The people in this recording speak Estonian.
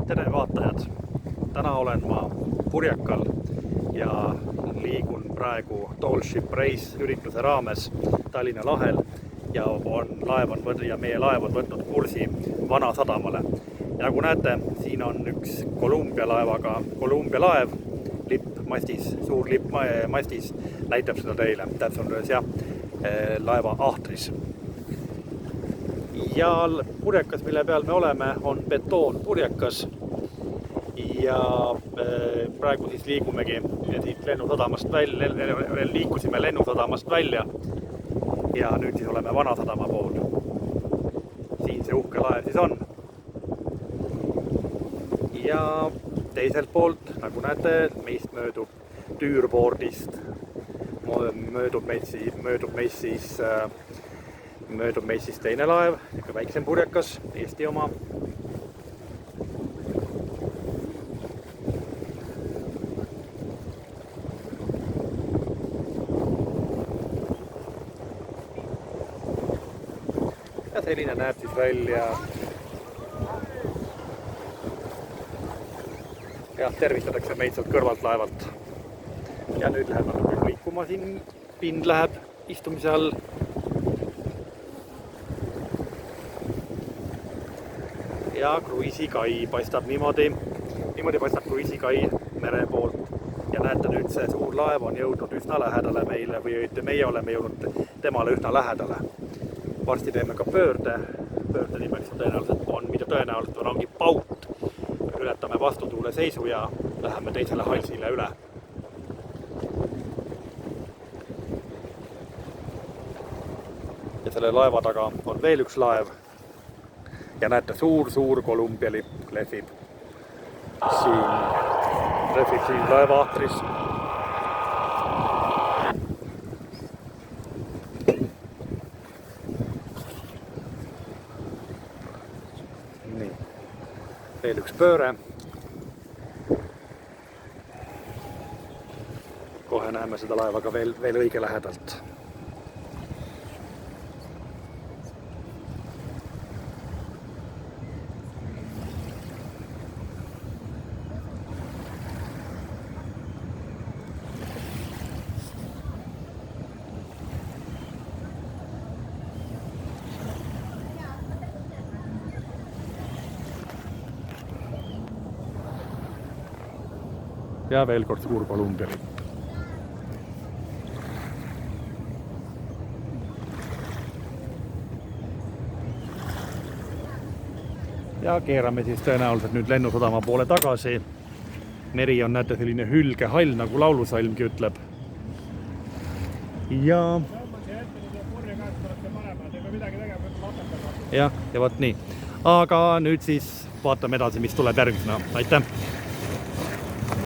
Tere vaatajad! Täna olen ma Purjekal ja liigun praegu Tall Ship Race ürituse raames Tallinna lahel ja meie laev on võtnud kursi Vanasadamale. Ja kui näete, siin on üks Columbia laev, lipp mastis, suur lipp mastis, näitab seda teile. Tässä on laeva ahtris. Ja purjekas, mille peal me oleme, on betoonpurjekas ja praegu siis liigumegi siit liikusime lennusadamast välja ja nüüd siis oleme Vanasadama pool. Siin see uhke laev siis on. Ja teiselt poolt, nagu näete, meist möödub Tüürboordist, möödub meist siis teine laev, ikka väiksem purjekas, Eesti oma. Ja selline näeb siis välja. Ja tervistatakse meid sealt kõrvalt laevalt. Ja nüüd läheb natuke liikuma siin, pind läheb istumise all. Ja kruiisikai paistab niimoodi paistab kruiisikai mere poolt. Ja näete, nüüd see suur laev on jõudnud üsna lähedale meile või meie oleme jõudnud temale üsna lähedale. Varsti teeme ka pöörde nimeks tõenäoliselt ongi paut. Ületame vastutuule seisu ja läheme teisele halsile üle. Ja selle laeva taga on veel üks laev. Ja näete, suur Columbia lipp lehvib siin laeva ahtris. Nii. Veel üks pööre. Kohe näeme seda laevaga veel õige lähedalt. Ja veel kord suur Columbia lipp. Ja keerame siis tõenäoliselt nüüd lennusadama poole tagasi. Meri on, näete, selline hülgehall, nagu laulusalmgi ütleb. Ja võt nii. Aga nüüd siis vaatame edasi, mis tuleb järgmisena. Aitäh!